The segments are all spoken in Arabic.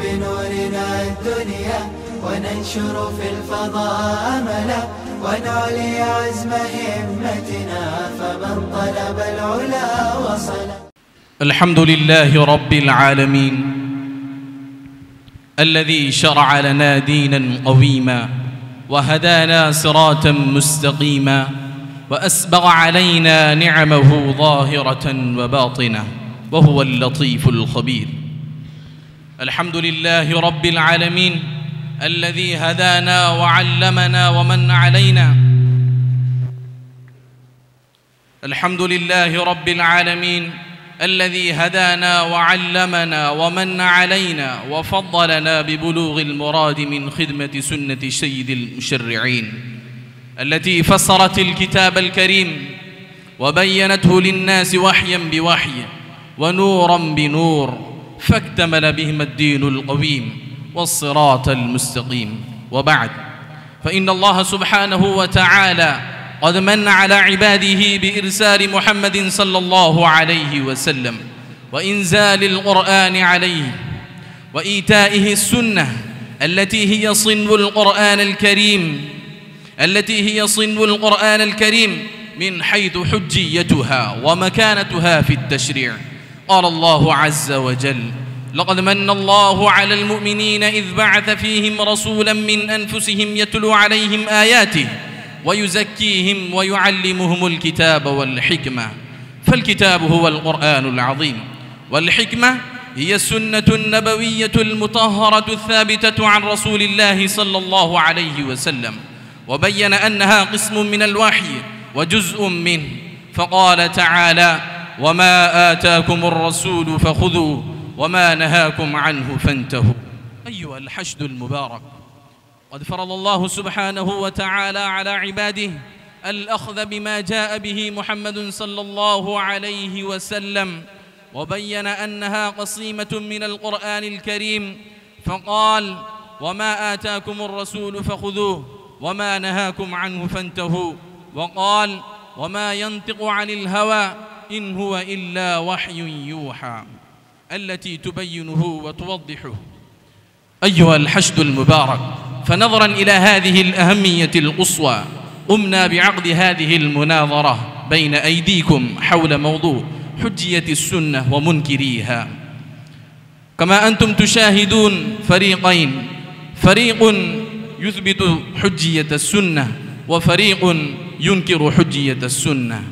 بنورنا الدنيا وننشر في الفضاء أملا ونعلي عزم همتنا فمن طلب العلا وصل. الحمد لله رب العالمين الذي شرع لنا دينا قويما وهدانا صراطا مستقيما وأسبغ علينا نعمه ظاهرة وباطنة وهو اللطيف الخبير. الحمد لله رب العالمين الذي هدانا وعلمنا ومن علينا. الحمد لله رب العالمين الذي هدانا وعلمنا ومن علينا وفضلنا ببلوغ المراد من خدمة سنة سيد المشرعين التي فسرت الكتاب الكريم وبينته للناس وحيا بوحي ونورا بنور فاكتمل بهم الدين القويم والصراط المستقيم. وبعد، فإن الله سبحانه وتعالى قد من على عباده بإرسال محمد صلى الله عليه وسلم وإنزال القرآن عليه وإيتائه السنة التي هي صنو القرآن الكريم من حيث حجيتها ومكانتها في التشريع. قال الله عز وجل: لقد من الله على المؤمنين إذ بعث فيهم رسولا من أنفسهم يتلو عليهم آياته ويزكيهم ويعلمهم الكتاب والحكمة. فالكتاب هو القرآن العظيم، والحكمة هي السنة النبوية المطهرة الثابتة عن رسول الله صلى الله عليه وسلم، وبين أنها قسم من الوحي وجزء منه، فقال تعالى: وما آتاكم الرسول فخذوه وما نهاكم عنه فانتهوا. أيها الحشد المبارك، قد فرض الله سبحانه وتعالى على عباده الأخذ بما جاء به محمد صلى الله عليه وسلم، وبين أنها قسيمة من القرآن الكريم، فقال: وما آتاكم الرسول فخذوه وما نهاكم عنه فانتهوا، وقال: وما ينطق عن الهوى إن هو إلا وحي يوحى، التي تبينه وتوضحه. أيها الحشد المبارك، فنظرا إلى هذه الأهمية القصوى قمنا بعقد هذه المناظرة بين أيديكم حول موضوع حجية السنة ومنكريها. كما أنتم تشاهدون فريقين، فريق يثبت حجية السنة وفريق ينكر حجية السنة.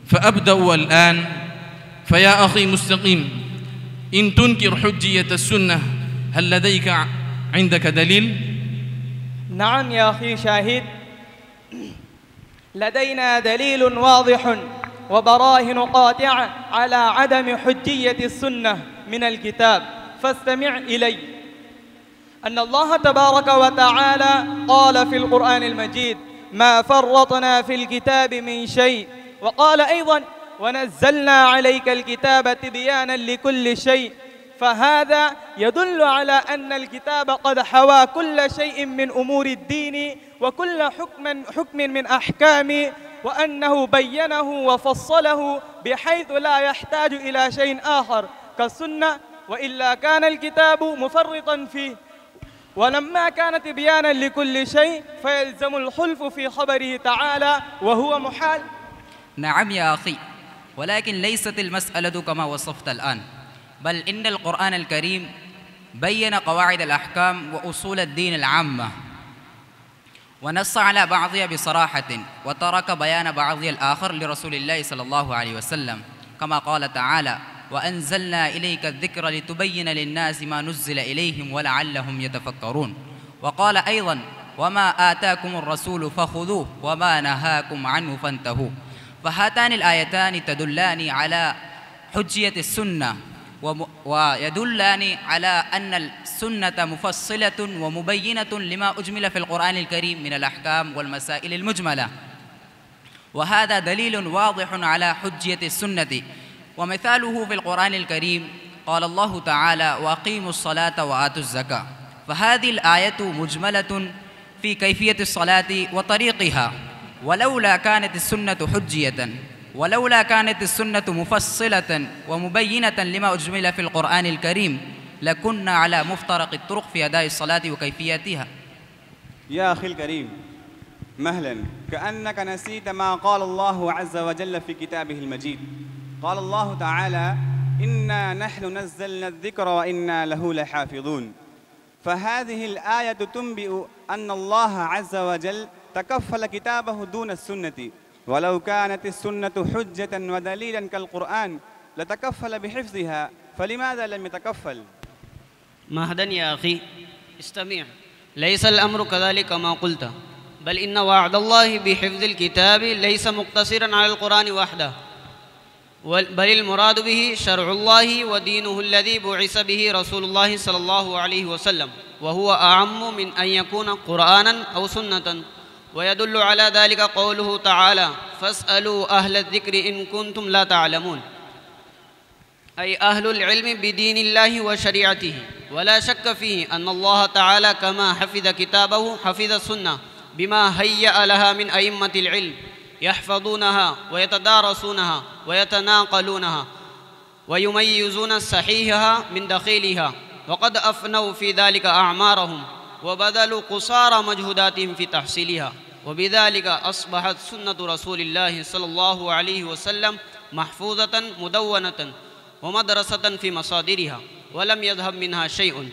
فأبدأ الآن، فيا أخي مستقيم، إن تنكر حجية السنة هل لديك عندك دليل؟ نعم يا أخي شاهد، لدينا دليل واضح وبراهن قاطعة على عدم حجية السنة من الكتاب، فاستمع إلي. أن الله تبارك وتعالى قال في القرآن المجيد: ما فرطنا في الكتاب من شيء، وقال أيضا: ونزلنا عليك الكتاب تبيانا لكل شيء. فهذا يدل على أن الكتاب قد حوى كل شيء من أمور الدين وكل حكم من أحكام، وأنه بينه وفصله بحيث لا يحتاج إلى شيء آخر كالسنة، وإلا كان الكتاب مفرطا فيه. ولما كان تبيانا لكل شيء فيلزم الخلف في خبره تعالى، وهو محال. نعم يا أخي، ولكن ليست المسألة كما وصفت الآن، بل إن القرآن الكريم بين قواعد الأحكام وأصول الدين العامة، ونص على بعضها بصراحة وترك بيان بعضها الآخر لرسول الله صلى الله عليه وسلم، كما قال تعالى: وأنزلنا إليك الذكر لتبين للناس ما نزل إليهم ولعلهم يتفكرون. وقال أيضا: وما آتاكم الرسول فخذوه وما نهاكم عنه فانتهوا. فهاتان الآيتان تدلان على حجية السنة، ويدلان على أن السنة مفصلة ومبينة لما أجمل في القرآن الكريم من الأحكام والمسائل المجملة، وهذا دليل واضح على حجية السنة. ومثاله في القرآن الكريم قال الله تعالى: وأقيموا الصلاة وآتوا الزكاة. فهذه الآية مجملة في كيفية الصلاة وطريقها، ولولا كانت السنة حجية، ولولا كانت السنة مفصلة ومبينة لما أجمل في القرآن الكريم لكنا على مفترق الطرق في أداء الصلاة وكيفيتها. يا أخي الكريم، مهلا، كأنك نسيت ما قال الله عز وجل في كتابه المجيد. قال الله تعالى: إنا نحن نزلنا الذكر وإنا له لحافظون. فهذه الآية تنبئ أن الله عز وجل تكفل كتابه دون السنة، ولو كانت السنة حجة ودليلا كالقرآن لتكفل بحفظها، فلماذا لم يتكفل؟ مهدا يا أخي، استمع، ليس الأمر كذلك كما قلت، بل إن وعد الله بحفظ الكتاب ليس مقتصرا على القرآن وحده، بل المراد به شرع الله ودينه الذي بعث به رسول الله صلى الله عليه وسلم، وهو أعم من أن يكون قرآنا أو سنة. ويدل على ذلك قوله تعالى: فاسألوا أهل الذكر إن كنتم لا تعلمون، أي أهل العلم بدين الله وشريعته. ولا شك فيه أن الله تعالى كما حفظ كتابه حفظ السنة بما هيأ لها من أئمة العلم يحفظونها ويتدارسونها ويتناقلونها ويميزون الصحيحها من دخيلها، وقد أفنوا في ذلك أعمارهم وبذلوا قصارى مجهوداتهم في تحصيلها، وبذلك أصبحت سنة رسول الله صلى الله عليه وسلم محفوظة مدونة ومدرسة في مصادرها، ولم يذهب منها شيء.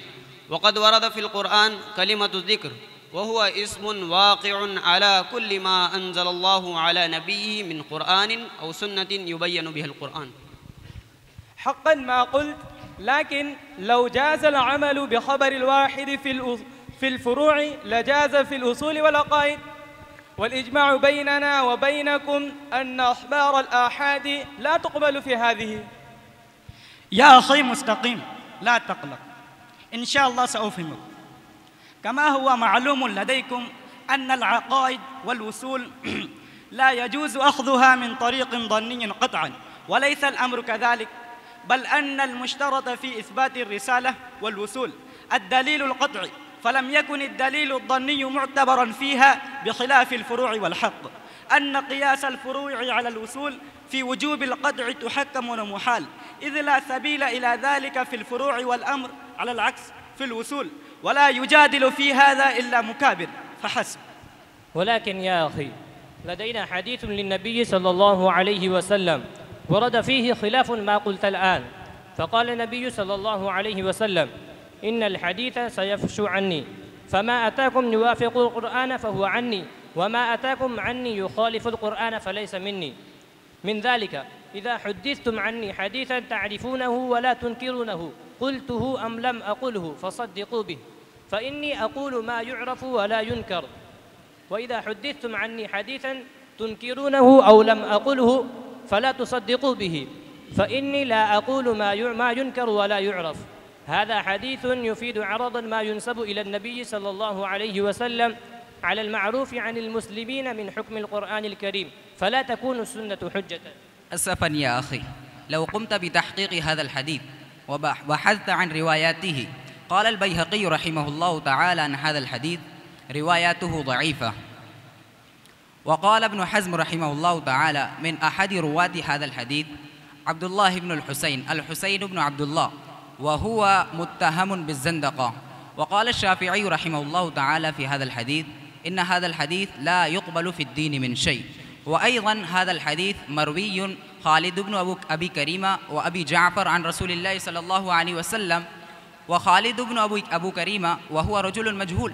وقد ورد في القرآن كلمة الذكر، وهو اسم واقع على كل ما أنزل الله على نبيه من قرآن أو سنة يبين به القرآن. حقا ما قلت، لكن لو جاز العمل بخبر الواحد في الفروع لجاز في الأصول والعقائد. والإجماع بيننا وبينكم أن أخبار الآحاد لا تقبل في هذه. يا أخي مستقيم، لا تقلق، إن شاء الله سأفهمك. كما هو معلوم لديكم أن العقائد والوصول لا يجوز أخذها من طريق ظني قطعا، وليس الأمر كذلك، بل أن المشترط في إثبات الرسالة والوصول الدليل القطعي، فلم يكن الدليل الظني معتبرا فيها، بخلاف الفروع والحق أن قياس الفروع على الوصول في وجوب القطع تحكم ومحال، إذ لا سبيل إلى ذلك في الفروع، والأمر على العكس في الوصول، ولا يجادل في هذا إلا مكابر فحسب. ولكن يا أخي، لدينا حديث للنبي صلى الله عليه وسلم ورد فيه خلاف ما قلت الآن. فقال النبي صلى الله عليه وسلم: إن الحديث سيفشو عني، فما أتاكم يوافق القرآن فهو عني، وما أتاكم عني يخالف القرآن فليس مني. من ذلك: إذا حدثتم عني حديثا تعرفونه ولا تنكرونه قلته أم لم أقله فصدقوا به، فإني أقول ما يعرف ولا ينكر. وإذا حدثتم عني حديثا تنكرونه أو لم أقله فلا تصدقوا به، فإني لا أقول ما ينكر ولا يعرف. هذا حديث يفيد عرضا ما ينسب إلى النبي صلى الله عليه وسلم على المعروف عن المسلمين من حكم القرآن الكريم، فلا تكون السنة حجة. أسفا يا أخي، لو قمت بتحقيق هذا الحديث وبحثت عن رواياته. قال البيهقي رحمه الله تعالى عن هذا الحديث: رواياته ضعيفة. وقال ابن حزم رحمه الله تعالى: من أحد رواة هذا الحديث عبد الله بن الحسين بن عبد الله، وهو متهم بالزندقة. وقال الشافعي رحمه الله تعالى في هذا الحديث: إن هذا الحديث لا يقبل في الدين من شيء. وأيضا هذا الحديث مروي خالد بن أبي كريمة وأبي جعفر عن رسول الله صلى الله عليه وسلم، وخالد بن أبو كريمة وهو رجل مجهول،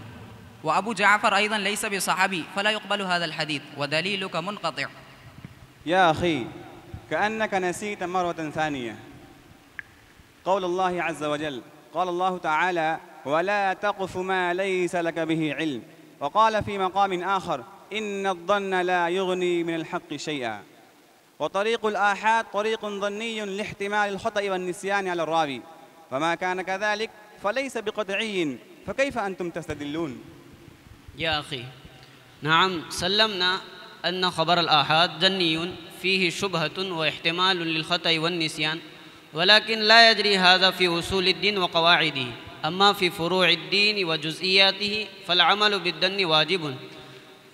وأبو جعفر أيضا ليس بصحابي، فلا يقبل هذا الحديث، ودليلك منقطع. يا أخي، كأنك نسيت مرة ثانية قول الله عز وجل. قال الله تعالى: ولا تقف ما ليس لك به علم. وقال في مقام آخر: إن الظن لا يغني من الحق شيئا. وطريق الآحاد طريق ظني لاحتمال الخطأ والنسيان على الراوي، فما كان كذلك فليس بقطعي، فكيف أنتم تستدلون؟ يا أخي، نعم، سلمنا أن خبر الآحاد ظني فيه شبهة واحتمال للخطأ والنسيان، ولكن لا يجري هذا في أصول الدين وقواعده. أما في فروع الدين وجزئياته فالعمل بالظن واجب،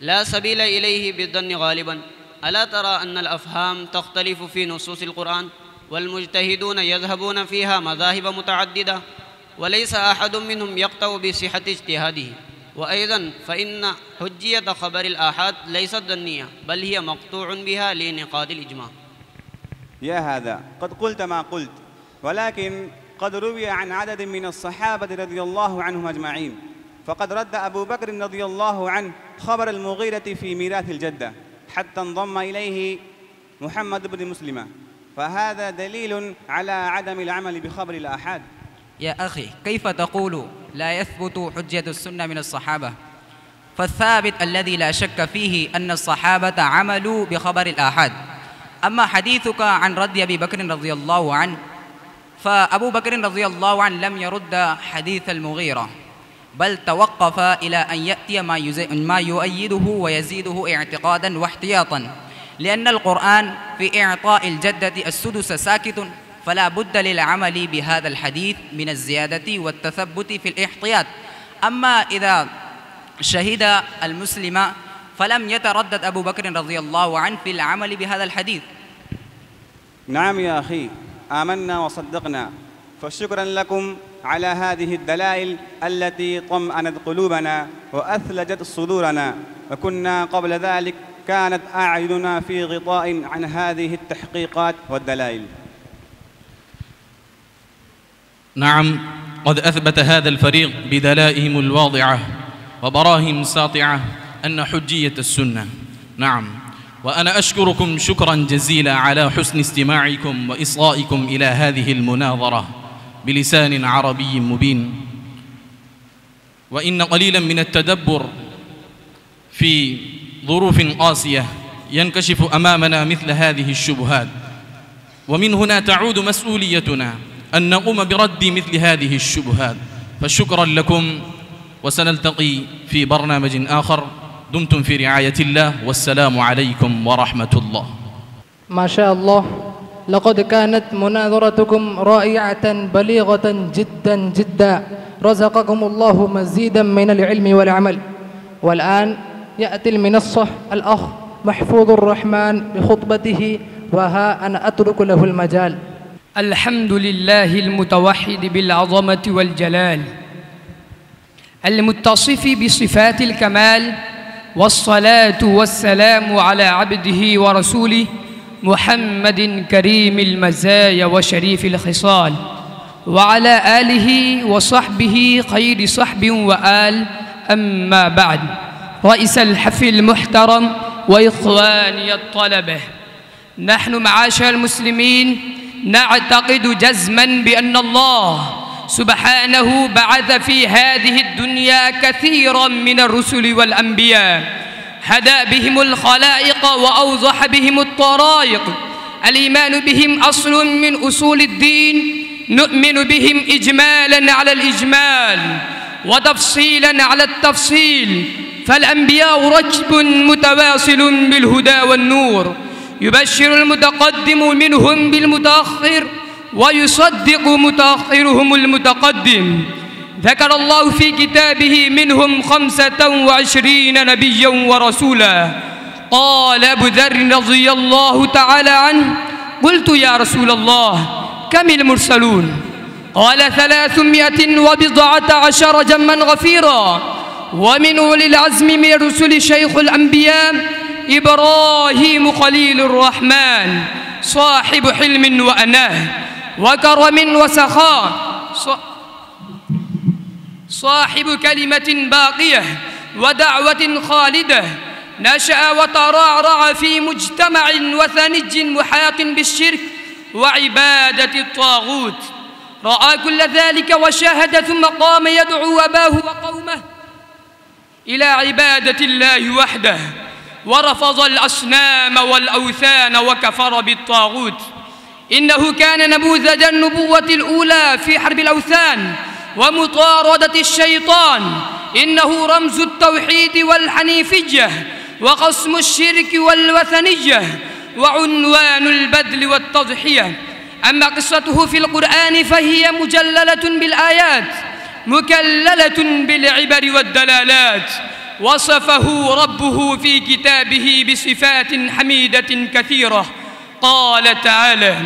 لا سبيل إليه بالظن غالبا. ألا ترى أن الأفهام تختلف في نصوص القرآن، والمجتهدون يذهبون فيها مذاهب متعددة، وليس أحد منهم يقطع بصحة اجتهاده. وأيضا فإن حجية خبر الآحاد ليست ظنية بل هي مقطوع بها لانعقاد الإجماع. يا هذا قد قلت ما قلت، ولكن قد روي عن عدد من الصحابة رضي الله عنهم أجمعين، فقد رد أبو بكر رضي الله عنه خبر المغيرة في ميراث الجدة حتى انضم إليه محمد بن مسلمة، فهذا دليل على عدم العمل بخبر الآحاد. يا أخي كيف تقول لا يثبت حجة السنة من الصحابة؟ فالثابت الذي لا شك فيه أن الصحابة عملوا بخبر الآحاد. أما حديثك عن رد أبي بكر رضي الله عنه، فأبو بكر رضي الله عنه لم يرد حديث المغيرة، بل توقف إلى أن يأتي ما يؤيده ويزيده اعتقادا واحتياطا، لأن القرآن في إعطاء الجدة السدس ساكت، فلا بد للعمل بهذا الحديث من الزيادة والتثبت في الاحتياط. أما إذا شهد المسلم فلم يتردد أبو بكر رضي الله عنه في العمل بهذا الحديث. نعم يا أخي، آمنا وصدقنا، فشكرا لكم على هذه الدلائل التي طمأنت قلوبنا وأثلجت صدورنا، وكنا قبل ذلك كانت أعيننا في غطاء عن هذه التحقيقات والدلائل. نعم، قد أثبت هذا الفريق بدلائهم الواضعة وبراهين ساطعة أن حجية السنة. نعم، وأنا أشكركم شكرا جزيلا على حسن استماعكم وإصغائكم إلى هذه المناظرة بلسان عربي مبين. وإن قليلا من التدبر في ظروف قاسية ينكشف أمامنا مثل هذه الشبهات، ومن هنا تعود مسؤوليتنا أن نقوم برد مثل هذه الشبهات. فشكرا لكم، وسنلتقي في برنامج آخر. دمتم في رعاية الله، والسلام عليكم ورحمة الله. ما شاء الله، لقد كانت مناظرتكم رائعة بليغة جدا جدا، رزقكم الله مزيدا من العلم والعمل. والآن يأتي المنصة الأخ محفوظ الرحمن بخطبته، وها أنا أترك له المجال. الحمد لله المتوحد بالعظمة والجلال، المتصف بصفات الكمال، والصلاة والسلام على عبده ورسوله محمد كريم المزايا وشريف الخصال، وعلى آله وصحبه خير صحب وآل. أما بعد، رئيس الحفل المحترم وإخواني الطلبة، نحن معاشر المسلمين نعتقد جزما بأن الله سبحانه بعث في هذه الدنيا كثيرا من الرسل والأنبياء، هدى بهم الخلائق وأوضح بهم الطرائق. الإيمان بهم أصل من أصول الدين، نؤمن بهم إجمالا على الإجمال وتفصيلا على التفصيل، فالأنبياء ركب متواصل بالهدى والنور، يبشر المتقدم منهم بالمتأخر ويصدق متأخرهم المتقدم. ذكر الله في كتابه منهم 25 نبيا ورسولا. قال أبو ذر رضي الله تعالى عنه: قلت يا رسول الله كم المرسلون؟ قال 319 جما غفيرا. ومن أولي العزم من الرسل شيخ الأنبياء إبراهيم خليل الرحمن، صاحب حلم وأناه وكرم وسخاء، صاحب كلمة باقية ودعوة خالدة، نشأ وترعرع في مجتمع وثنج محاط بالشرك وعبادة الطاغوت، رأى كل ذلك وشاهد، ثم قام يدعو أباه وقومه إلى عبادة الله وحده، ورفض الأصنام والأوثان وكفر بالطاغوت. إنه كان نموذج النبوة الأولى في حرب الأوثان ومطاردة الشيطان، إنه رمز التوحيد والحنيفية وقسم الشرك والوثنية وعنوان البذل والتضحية. أما قصته في القرآن فهي مجللة بالآيات مكللة بالعبر والدلالات. وصفه ربه في كتابه بصفات حميدة كثيرة. قال تعالى: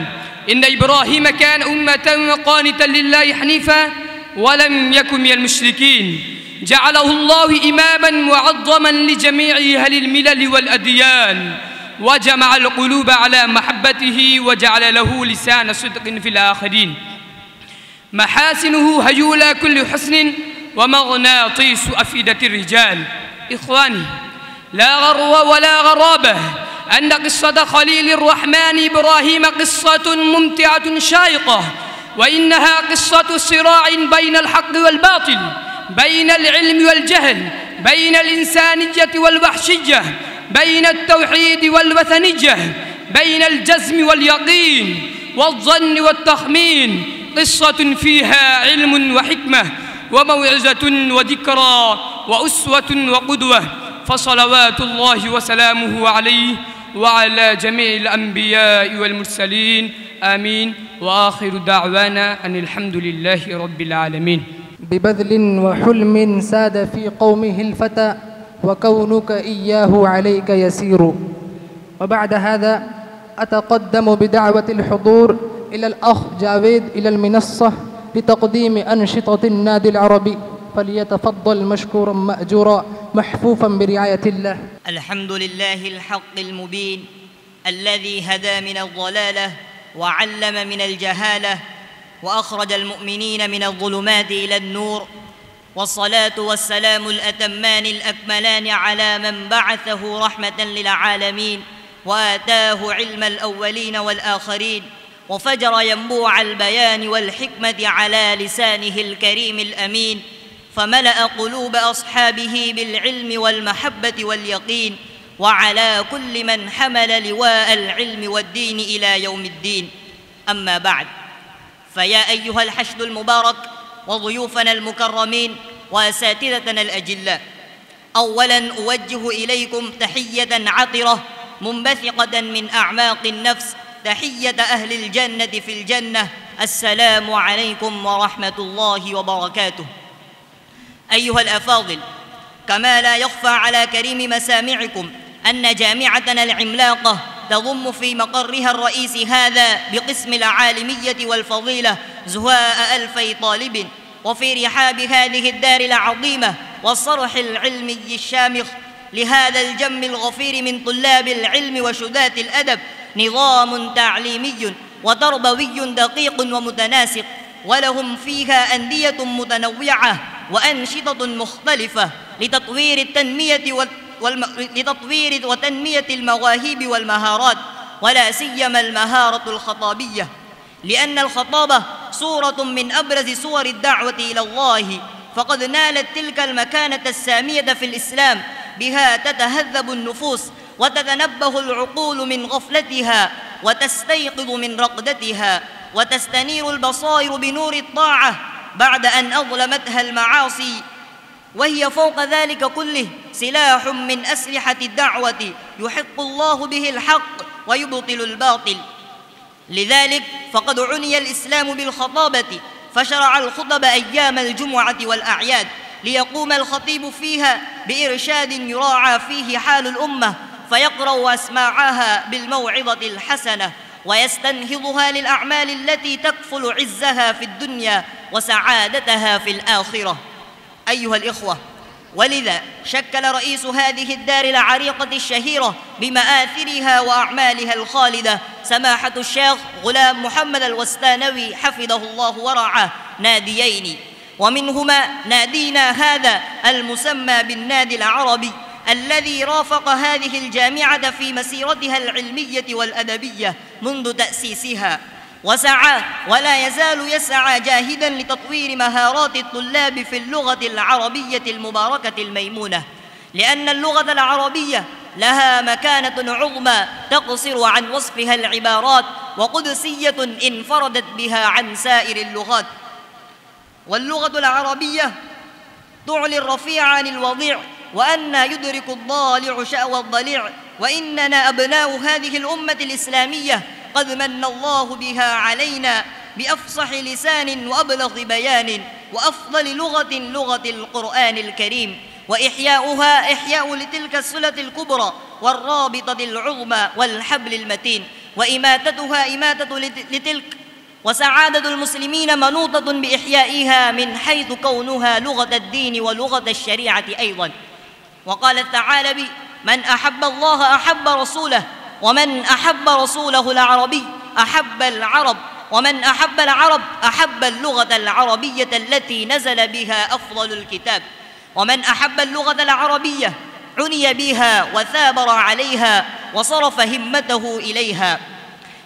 إن إبراهيم كان أمة قانتا لله حنيفا ولم يكن من المشركين، جعله الله إماما معظما لجميع أهل الملل والأديان، وجمع القلوب على محبته وجعل له لسان صدق في الآخرين. محاسنه هيولى كل حسن ومغناطيس أفئدة الرجال. إخواني، لا غرو ولا غرابة أن قصة خليل الرحمن إبراهيم قصة ممتعة شيقة، وإنها قصة صراع بين الحق والباطل، بين العلم والجهل، بين الإنسانية والوحشية، بين التوحيد والوثنية، بين الجزم واليقين والظن والتخمين. قصة فيها علم وحكمة وموعظة وذكرى وأسوة وقدوة، فصلوات الله وسلامه عليه وعلى جميع الأنبياء والمرسلين، آمين. وآخر دعوانا أن الحمد لله رب العالمين. ببذل وحلم ساد في قومه الفتى، وكونك إياه عليك يسير. وبعد هذا أتقدم بدعوة الحضور إلى الأخ جاويد إلى المنصة لتقديم أنشطة النادي العربي، فليتفضل مشكورا مأجورا محفوفا برعاية الله. الحمد لله الحق المبين الذي هدى من الضلالة وعلم من الجهالة وأخرج المؤمنين من الظلمات إلى النور، والصلاة والسلام الأتمان الأكملان على من بعثه رحمة للعالمين وآتاه علم الأولين والآخرين، وفجر ينبوع البيان والحكمة على لسانه الكريم الأمين، فملأ قلوب أصحابه بالعلم والمحبة واليقين، وعلى كل من حمل لواء العلم والدين إلى يوم الدين. أما بعد، فيا أيها الحشد المبارك وضيوفنا المكرمين وأساتذتنا الأجلاء، أولاً أوجه إليكم تحية عطرة منبثقة من أعماق النفس، تحية أهل الجنة في الجنة: السلام عليكم ورحمة الله وبركاته. أيها الأفاضل، كما لا يخفى على كريم مسامعكم أن جامعتنا العملاقة تضم في مقرها الرئيس هذا بقسم العالمية والفضيلة زهاء 2000 طالب، وفي رحاب هذه الدار العظيمة والصرح العلمي الشامخ لهذا الجم الغفير من طلاب العلم وشداة الأدب نظام تعليمي وتربوي دقيق ومتناسق، ولهم فيها أندية متنوعة وأنشطة مختلفة لتطوير وتنمية المواهب والمهارات، ولا سيما المهارة الخطابية، لأن الخطابة صورة من أبرز صور الدعوة إلى الله، فقد نالت تلك المكانة السامية في الإسلام، بها تتهذب النفوس وتتنبه العقول من غفلتها وتستيقظ من رقدتها، وتستنير البصائر بنور الطاعة بعد أن أظلمتها المعاصي، وهي فوق ذلك كله سلاح من أسلحة الدعوة يحق الله به الحق ويبطل الباطل. لذلك فقد عني الإسلام بالخطابة، فشرع الخطب أيام الجمعة والأعياد، ليقوم الخطيب فيها بإرشاد يراعى فيه حال الأمة، فيقرأ أسماعها بالموعظة الحسنة ويستنهضها للأعمال التي تكفل عزها في الدنيا وسعادتها في الآخرة. أيها الإخوة، ولذا شكل رئيس هذه الدار العريقة الشهيرة بمآثرها وأعمالها الخالدة سماحة الشيخ غلام محمد الوستانوي حفظه الله ورعاه ناديين، ومنهما نادينا هذا المسمى بالنادي العربي، الذي رافق هذه الجامعة في مسيرتها العلمية والأدبية منذ تأسيسها، وسعى ولا يزال يسعى جاهداً لتطوير مهارات الطلاب في اللغة العربية المباركة الميمونة، لأن اللغة العربية لها مكانة عظمى تقصر عن وصفها العبارات، وقدسية انفردت بها عن سائر اللغات. واللغة العربية تعلي الرفيع عن الوضيع، وأن يدرك الضالع شأوى الضليع، وإننا أبناء هذه الأمة الإسلامية قد من الله بها علينا بأفصح لسان وأبلغ بيان، وأفضل لغة القرآن الكريم، وإحياؤها إحياء لتلك الصلة الكبرى والرابطة العظمى والحبل المتين، وإماتتها إماتة لتلك وسعادة المسلمين منوطة بإحيائها من حيث كونها لغة الدين ولغة الشريعة أيضا. وقال الثعالبي: من أحب الله أحب رسوله، ومن أحب رسوله العربي أحب العرب، ومن أحب العرب أحب اللغة العربية التي نزل بها أفضل الكتاب، ومن أحب اللغة العربية عني بها وثابر عليها وصرف همته إليها،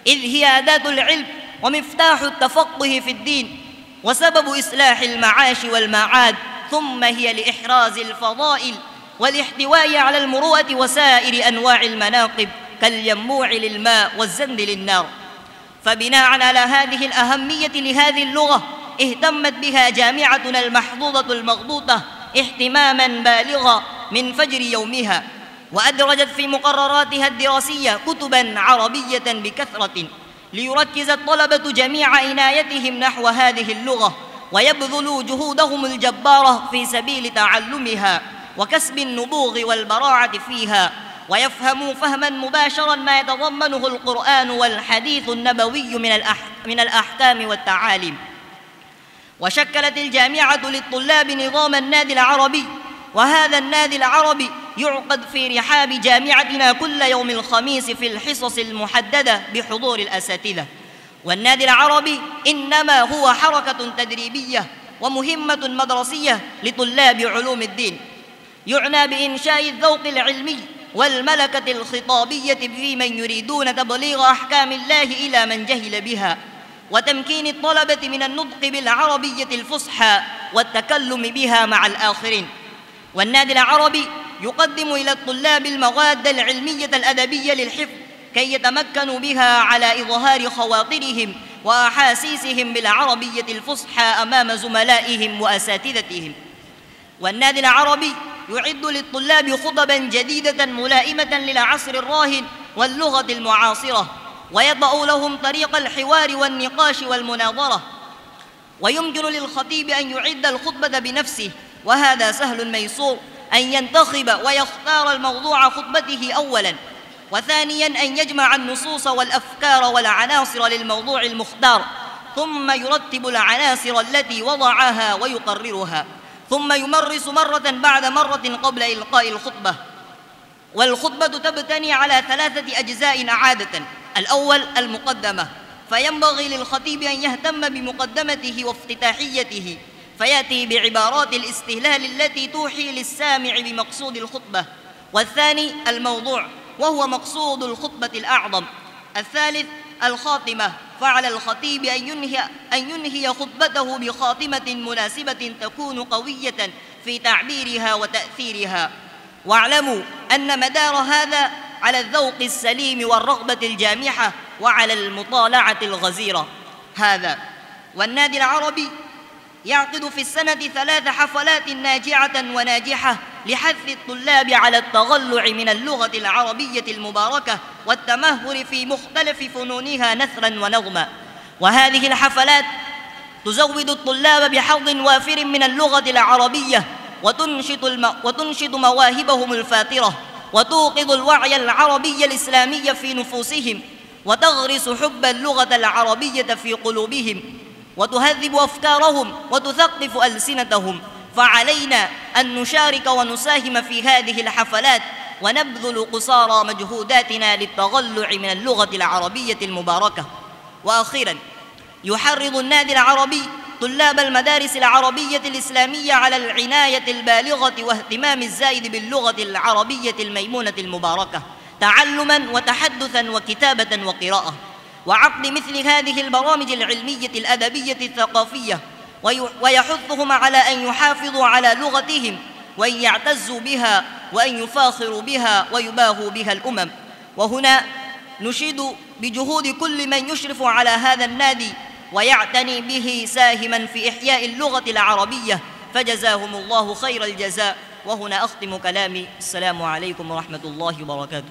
إذ هي أداة العلم ومفتاح التفقه في الدين وسبب إصلاح المعاش والمعاد، ثم هي لإحراز الفضائل والاحتواء على المروءة وسائر أنواع المناقب كالينبوع للماء والزند للنار. فبناء على هذه الأهمية لهذه اللغة اهتمت بها جامعتنا المحظوظة المغبوطة اهتماما بالغا من فجر يومها، وأدرجت في مقرراتها الدراسية كتبا عربية بكثرة ليركز الطلبة جميع عنايتهم نحو هذه اللغة ويبذلوا جهودهم الجبارة في سبيل تعلمها وكسب النبوغ والبراعة فيها، ويفهموا فهما مباشرا ما يتضمنه القرآن والحديث النبوي من الأحكام والتعاليم. وشكلت الجامعة للطلاب نظام النادي العربي، وهذا النادي العربي يعقد في رحاب جامعتنا كل يوم الخميس في الحصص المحددة بحضور الأساتذة. والنادي العربي إنما هو حركة تدريبية ومهمة مدرسية لطلاب علوم الدين، يعنى بإنشاء الذوق العلمي والملكة الخطابية في من يريدون تبليغ أحكام الله إلى من جهل بها، وتمكين الطلبة من النطق بالعربية الفصحى والتكلم بها مع الآخرين. والنادي العربي يقدم إلى الطلاب المواد العلمية الأدبية للحفظ كي يتمكنوا بها على إظهار خواطرهم وأحاسيسهم بالعربية الفصحى أمام زملائهم وأساتذتهم. والنادي العربي يعد للطلاب خطبا جديدة ملائمة للعصر الراهن واللغة المعاصرة، ويضع لهم طريق الحوار والنقاش والمناظرة. ويمكن للخطيب أن يعد الخطبة بنفسه، وهذا سهل ميسور، أن ينتخب ويختار الموضوع خطبته أولا، وثانيا أن يجمع النصوص والأفكار والعناصر للموضوع المختار، ثم يرتب العناصر التي وضعها ويقررها، ثم يمرس مرة بعد مرة قبل إلقاء الخطبة. والخطبة تبتني على 3 أجزاء عادة. الأول المقدمة، فينبغي للخطيب أن يهتم بمقدمته وافتتاحيته، فيأتي بعبارات الاستهلال التي توحي للسامع بمقصود الخطبة. والثاني الموضوع، وهو مقصود الخطبة الأعظم. الثالث الخاتمة، فعلى الخطيب أن ينهي خطبته بخاتمة مناسبة تكون قوية في تعبيرها وتأثيرها. واعلموا أن مدار هذا على الذوق السليم والرغبة الجامحة وعلى المطالعة الغزيرة. هذا والنادي العربي يعقد في السنة 3 حفلات ناجعة وناجحة لحث الطلاب على التغلع من اللغة العربية المباركة والتمهر في مختلف فنونها نثرا ونظما. وهذه الحفلات تزود الطلاب بحظ وافر من اللغة العربية وتنشط مواهبهم الفاترة، وتوقظ الوعي العربي الإسلامي في نفوسهم، وتغرس حب اللغة العربية في قلوبهم، وتهذب أفكارهم وتثقف ألسنتهم. فعلينا أن نشارك ونساهم في هذه الحفلات ونبذل قصارى مجهوداتنا للتغلع من اللغة العربية المباركة. وأخيرا يحرض النادي العربي طلاب المدارس العربية الإسلامية على العناية البالغة واهتمام الزايد باللغة العربية الميمونة المباركة تعلما وتحدثا وكتابة وقراءة، وعقد مثل هذه البرامج العلمية الأدبية الثقافية، ويحثهم على أن يحافظوا على لغتهم وأن يعتزوا بها وأن يفاخروا بها ويباهوا بها الأمم. وهنا نشيد بجهود كل من يشرف على هذا النادي ويعتني به ساهما في إحياء اللغة العربية، فجزاهم الله خير الجزاء. وهنا أختم كلامي. السلام عليكم ورحمة الله وبركاته.